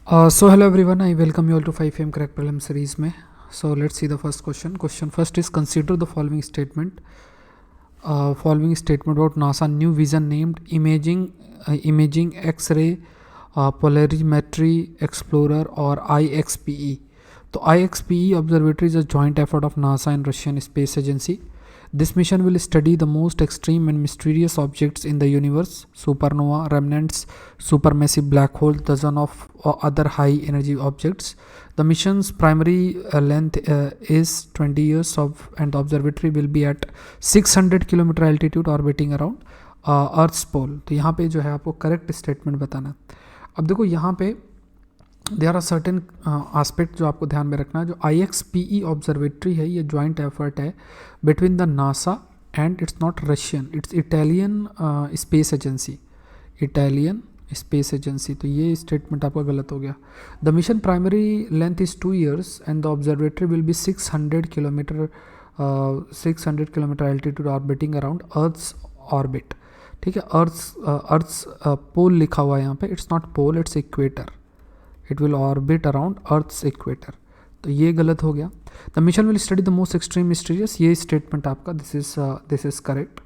So hello everyone, I welcome you all to 5am Crack Prelim series में. So let's see the first question. Question first is consider the following statement. Following statement about NASA new vision named Imaging X-ray Polarimetry Explorer or IXPE. तो IXPE observatory is a joint effort of NASA and Russian Space Agency. This mission will study the most extreme and mysterious objects in the universe: supernova, remnants, supermassive black hole, dozen of other high-energy objects. The mission's primary length is 20 years and the observatory will be at 600 kilometre altitude orbiting around Earth's pole. तो यहाँ पे जो है आपको correct statement बताना है. अब देखो यहाँ पे देयर आर सर्टेन आस्पेक्ट जो आपको ध्यान में रखना है. जो IXPE ऑब्जर्वेटरी है ये जॉइंट एफर्ट है between the NASA and it's not Russian, it's Italian space agency. Italian space agency. तो ये स्टेटमेंट आपका गलत हो गया. The mission primary length is 2 years and the observatory will be 600 kilometre altitude orbiting around earth's orbit. ठीक है, earth's pole लिखा हुआ है यहाँ पे. It's not pole, it's equator. It will orbit around earth's equator. तो ये गलत हो गया. The mission will study the most extreme mysterious. ये स्टेटमेंट आपका this is correct.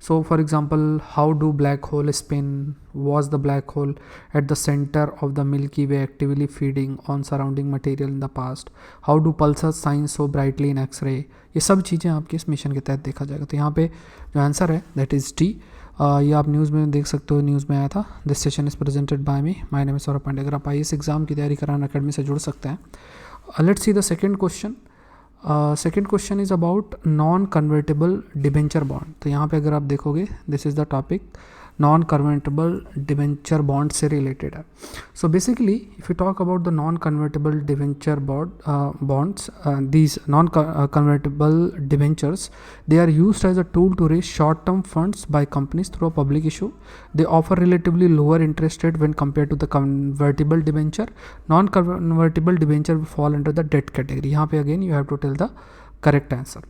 So for example, how do black hole spin? Was the black hole at the centre of the Milky Way actively feeding on surrounding material in the past? How do pulsars shine so brightly in X-ray? ये सब चीज़ें आपके इस mission के तहत देखा जाएगा. तो यहाँ पे जो आंसर है दैट इज़ डी. ये आप न्यूज़ में देख सकते हो, न्यूज़ में आया था. This session is presented by me, my name is Saurabh Pandey. अगर आप IAS एग्जाम की तैयारी कराना अकेडमी से जुड़ सकते हैं. Let's see the second question. Second question is about non convertible debenture bond. तो यहाँ पे अगर आप देखोगे this is the topic. Non convertible debenture bond से रिलेटेड है. So basically if you talk about the non convertible debenture bonds, these non convertible debentures, they are used as a tool to raise short term funds by companies through a public issue. They offer relatively lower interest rate when compared to the convertible debenture. Non convertible debenture will fall under the debt category. यहाँ पे again you have to tell the correct answer.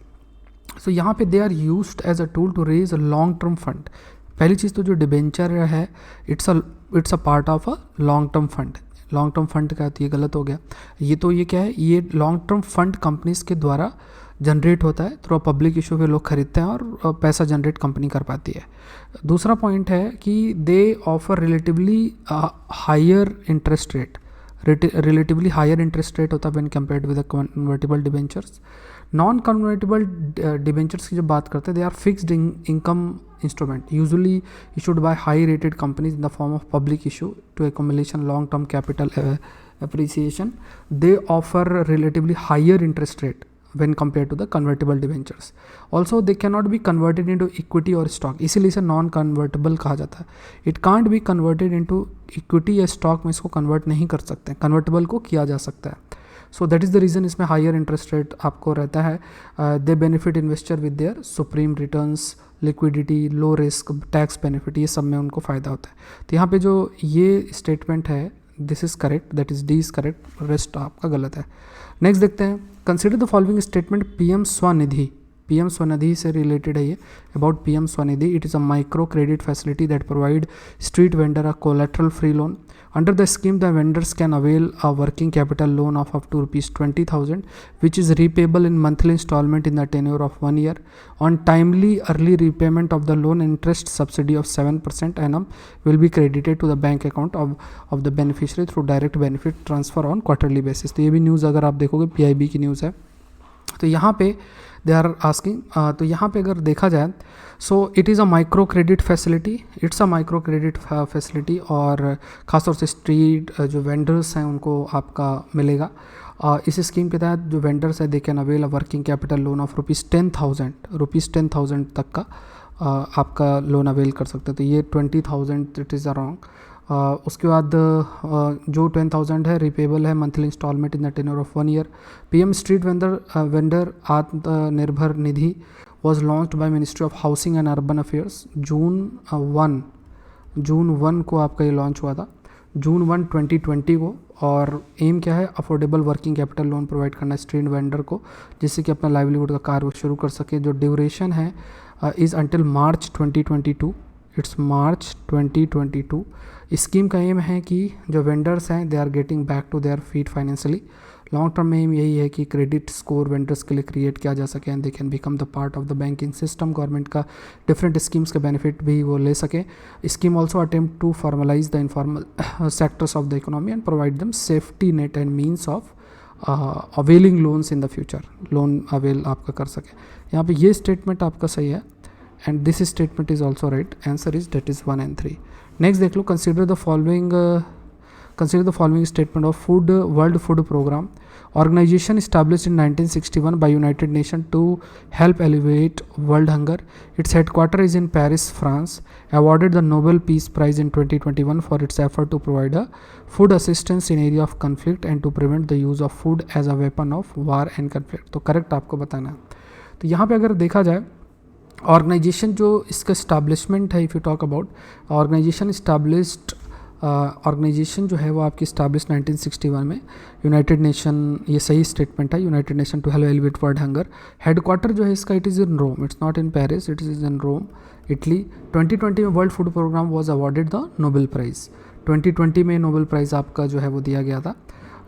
So यहाँ पे they are used as a tool to raise a long term fund. पहली चीज़ तो जो debenture है it's a part of a long term fund. Long term fund का ये गलत हो गया. ये क्या है, ये लॉन्ग टर्म फंड कंपनीज के द्वारा जनरेट होता है थ्रू पब्लिक इशू पे. लोग खरीदते हैं और पैसा जनरेट कंपनी कर पाती है. दूसरा पॉइंट है कि they offer relatively higher interest rate. Relatively higher interest rate होता है when compared with the convertible debentures. Non convertible debentures की जब बात करते हैं, they are fixed income instrument usually issued by high rated companies in the form of public issue to accumulation long term capital appreciation. They offer relatively higher interest rate when compared to the convertible debentures. Also they cannot be converted into equity or stock, इसीलिए इसे non convertible कहा जाता है. It can't be converted into equity या stock में इसको convert नहीं कर सकते. कन्वर्टेबल को किया जा सकता है. So that is the reason इसमें हायर इंटरेस्ट रेट आपको रहता है. दे benefit investor with their supreme returns, liquidity, low risk, tax benefit, ये सब में उनको फ़ायदा होता है. तो यहाँ पे जो ये स्टेटमेंट है this is correct, that is D is correct, rest आपका गलत है. नेक्स्ट देखते हैं. Consider the following statement. PM Svanidhi. PM Svanidhi से रिलेटेड है ये. About PM Svanidhi, it is a micro credit facility that provide street vendor a collateral free loan. Under the scheme, the vendors can avail a working capital loan of up to rupees 20,000, which is repayable in monthly installment in the tenure of 1 year. On timely early repayment of the loan, interest subsidy of 7% annum will be credited to the bank account of the beneficiary through direct benefit transfer on quarterly basis. तो ये भी news अगर आप देखोगे PIB की news है. तो यहाँ पे दे आर आस्किंग, तो यहाँ पे अगर देखा जाए so it is a micro credit facility. It's a micro credit facility और ख़ासतौर से स्ट्रीट जो वेंडर्स हैं उनको आपका मिलेगा. इस स्कीम के तहत जो वेंडर्स है they can avail a working capital loan of rupees 10,000 तक का आपका लोन अवेल कर सकते हैं. तो ये 20,000 इट इज़ अराउंड. उसके बाद जो 10,000 है रिपेबल है monthly instalment in the tenure of 1 year. PM street vendor Atmanirbhar Nidhi was launched by Ministry of Housing and Urban Affairs. जून 1 को आपका ये लॉन्च हुआ था, जून 1 2020 को. और एम क्या है, affordable working capital loan provide करना स्ट्रीट वेंडर को, जिससे कि अपना लाइवलीहुड का कार्य शुरू कर सके. जो ड्यूरेशन है is until March 2022. It's March 2022। Scheme का एम है कि जो वेंडर्स हैं they are getting back to their feet financially. Long term में एम यही है कि क्रेडिट स्कोर वेंडर्स के लिए क्रिएट किया जा सके and they can become the part of the banking system. Government का डिफरेंट स्कीम्स के बेनिफिट भी वो ले सकें। Scheme also attempt to formalize the informal sectors of the economy and provide them safety net and means of availing loans in the future. Loan avail आपका कर सके। यहाँ पे ये स्टेटमेंट आपका सही है and this statement is also right. Answer is that is 1 and 3। Next देख लो, consider the following statement of food world food programme. Organization established in 1961 by United Nations to help alleviate world hunger. Its headquarters is in Paris, France. Awarded the Nobel Peace Prize in 2021 for its effort to provide a food assistance in area of conflict and to prevent the use of food as a weapon of war and conflict। तो correct आपको बताना है। तो यहाँ पे अगर देखा जाए ऑर्गेनाइजेशन जो इसका इस्टेब्लिशमेंट है, if you talk about organisation जो है वो आपकी इस्टेब्लिश 1961 में। यूनाइटेड नेशन, ये सही स्टेटमेंट है, United Nation to help elevate world hunger. Headquarter जो है इसका it is in Rome, it's not in Paris, it is in Rome, Italy. 2020 में World food Programme was awarded the Nobel Prize. 2020 में Nobel prize आपका जो है वो दिया गया था।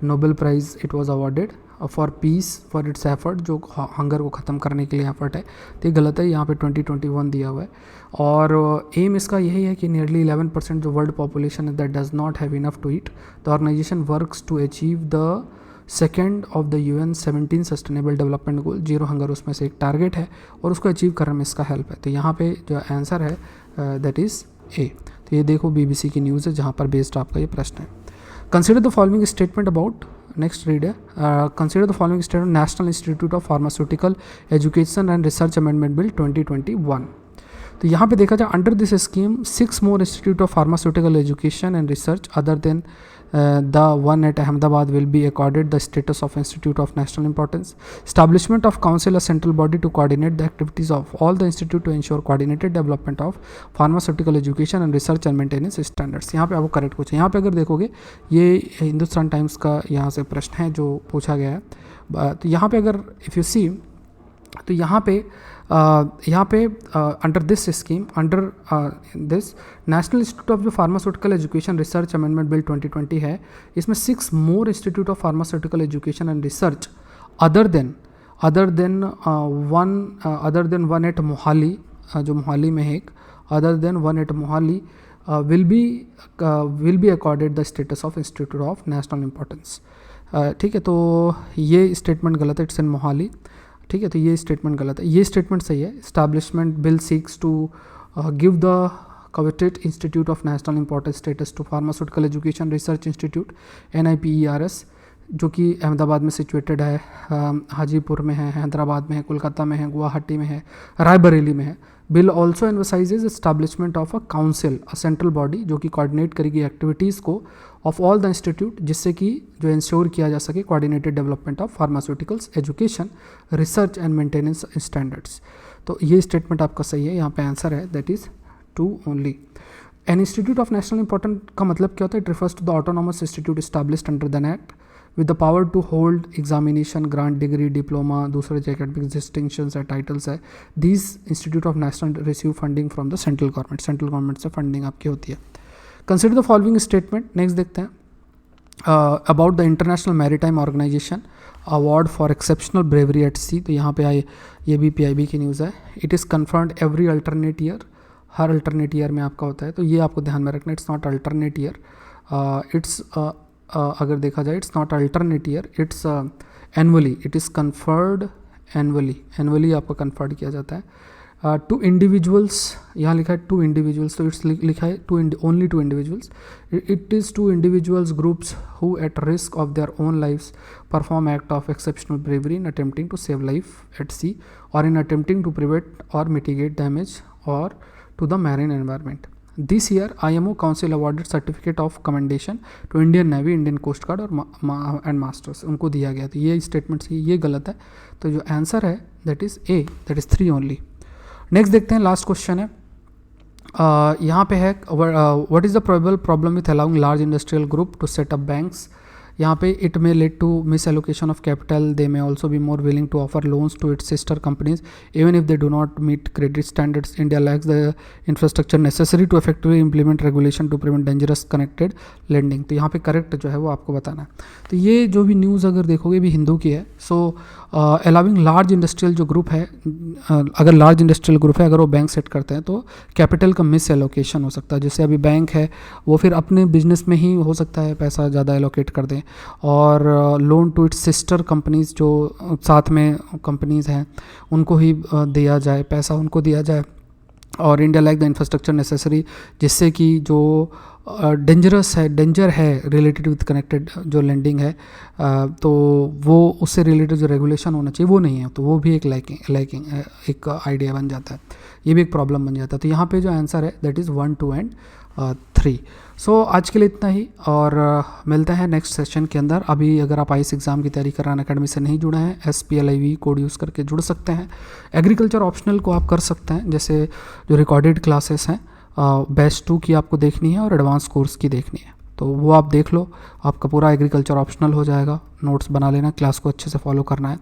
Nobel prize it was awarded for piece for its effort, जो हंगर को ख़त्म करने के लिए एफर्ट है। तो ये गलत है, यहाँ पे 2021 दिया हुआ है। और एम इसका यही है कि नियरली 11% जो वर्ल्ड पॉपुलेशन है that does not have enough to eat. The organisation works to achieve the second of the UN 17 sustainable development goal. Zero hunger उसमें से एक टारगेट है और उसको अचीव करने में इसका हेल्प है। तो यहाँ पे जो आंसर है दैट इज़ ए। तो ये देखो BBC की न्यूज़ है जहाँ पर बेस्ड आपका ये प्रश्न है। Consider the following statement about, next read है, consider the following statement national institute of pharmaceutical education and research amendment bill 2021। तो यहाँ पे देखा जाए under this scheme 6 more institute of pharmaceutical education and research other than the one at Ahmedabad will be accorded the status of institute of national importance. Establishment of council, a central body to coordinate the activities of all the institute to ensure coordinated development of pharmaceutical education and research and maintenance standards। यहाँ पे आपको correct पूछे। यहाँ पे अगर देखोगे ये Hindustan times का यहाँ से प्रश्न है जो पूछा गया है। तो यहाँ पे अगर इफ़ यू सी, तो यहाँ पे under this scheme, under this national institute of जो pharmaceutical education research amendment bill 2020 है, इसमें 6 more institute of pharmaceutical education and research other than one at Mohali, जो मोहाली में है एक, other than one at Mohali will be accorded the status of institute of national importance. ठीक है, तो ये स्टेटमेंट गलत है, इट्स इन मोहाली। ठीक है, तो ये स्टेटमेंट गलत है, ये स्टेटमेंट सही है। Establishment bill seeks to give the coveted institute of national importance status to pharmaceutical education research institute NIPERS, जो कि अहमदाबाद में सिचुएटेड है, हाजीपुर में है, हैदराबाद में है, कोलकाता में है, गुवाहाटी में है, रायबरेली में है। Bill also emphasises establishment of a council, a central body जो कि कोऑर्डिनेट करेगी एक्टिविटीज़ को ऑफ ऑल द इंस्टीट्यूट, जिससे कि जो इंश्योर किया जा सके coordinated development of pharmaceuticals education research and maintenance standards. तो ये स्टेटमेंट आपका सही है, यहाँ पे आंसर है that is 2 only। An institute of national important का मतलब क्या होता है? It refers to the autonomous institute established under the act with the power to hold examination, grant degree, diploma, दूसरे जो academic distinctions है, titles है। These institute of national receive funding from the central government, central government से funding आपकी होती है। Consider the following statement, next देखते हैं about the international maritime organization award for exceptional bravery at sea। तो यहाँ पे आए, ये भी PIB की न्यूज़ है। It is conferred every alternate year, her alternate year में आपका होता है, तो ये आपको ध्यान में रखना। It's not alternate year, it's अगर देखा जाए it's not alternate year, it's annually, it is conferred annually आपका कन्फर्ड किया जाता है। 2 इंडिविजुअल्स, यहाँ लिखा है 2 इंडिविजुअल्स, तो इट्स लिखा है only 2 individuals. It is 2 individuals groups who at risk of their own lifes perform act of exceptional bravery in attempting to save life at sea or in attempting to prevent or mitigate damage or to the marine environment. This year, IMO Council awarded certificate of commendation to Indian Navy, Indian Coast Guard और and masters, उनको दिया गया। तो ये statement ये गलत है, तो जो आंसर है that is A, that is 3 only. Next देखते हैं, लास्ट क्वेश्चन है, यहाँ पे है what is the probable problem with allowing large industrial group to set up banks. यहाँ पे it may lead to misallocation of capital, they may also be more willing to offer loans to its sister companies even if they do not meet credit standards, India lacks the infrastructure necessary to effectively implement regulation to prevent dangerous connected lending. तो यहाँ पे correct जो है वो आपको बताना है। तो ये जो भी न्यूज़ अगर देखोगे भी हिंदू की है। सो अलाउिंग लार्ज इंडस्ट्रियल जो ग्रुप है, अगर लार्ज इंडस्ट्रियल ग्रुप है, अगर वो बैंक सेट करते हैं तो कैपिटल का मिस एलोकेशन हो सकता है। जैसे अभी बैंक है वो फिर अपने बिजनेस में ही हो सकता है पैसा ज़्यादा एलोकेट कर दें, और loan to its sister companies जो साथ में कंपनीज़ हैं उनको ही दिया जाए, पैसा उनको दिया जाए, और India like the infrastructure necessary, जिससे कि जो डेंजर है रिलेटेड विद कनेक्टेड जो लेंडिंग है, तो वो उससे रिलेटेड जो रेगुलेशन होना चाहिए वो नहीं है, तो वो भी एक लैकिंग एक आइडिया बन जाता है, ये भी एक प्रॉब्लम बन जाता है। तो यहाँ पे जो आंसर है दैट इज़ 1, 2 एंड 3। सो आज के लिए इतना ही, और मिलते हैं नेक्स्ट सेशन के अंदर। अभी अगर आप आईएएस एग्ज़ाम की तैयारी कर रहे हैं, अकेडमी से नहीं जुड़े हैं, SPLIV कोड यूज़ करके जुड़ सकते हैं। एग्रीकल्चर ऑप्शनल को आप कर सकते हैं, जैसे जो रिकॉर्डेड क्लासेस हैं बैच 2 की आपको देखनी है और एडवांस कोर्स की देखनी है, तो वो आप देख लो, आपका पूरा एग्रीकल्चर ऑप्शनल हो जाएगा। नोट्स बना लेना, क्लास को अच्छे से फॉलो करना है।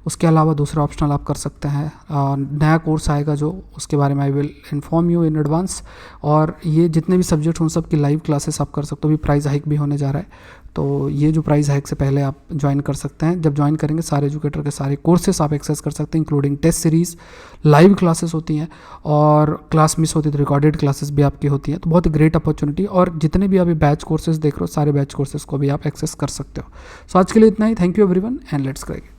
उसके अलावा दूसरा ऑप्शनल आप कर सकते हैं, नया कोर्स आएगा जो, उसके बारे में I will inform you in advance. और ये जितने भी सब्जेक्ट उन सब की लाइव क्लासेस आप कर सकते हो। अभी प्राइस हाइक भी होने जा रहा है, तो ये जो प्राइस हाइक से पहले आप ज्वाइन कर सकते हैं। जब ज्वाइन करेंगे सारे एजुकेटर के सारे कोर्सेस आप एक्सेस कर सकते हैं, including test series, live classes होती हैं, और क्लास मिस होती है तो रिकॉर्डेड क्लासेस भी आपकी होती हैं। तो बहुत ग्रेट अपॉर्चुनिटी, और जितने भी अभी बैच कोर्सेज देख रहे हो सारे बैच कोर्सेज को भी आप एक्सेस कर सकते हो। सो आज के लिए इतना ही। Thank you everyone and let's crack it.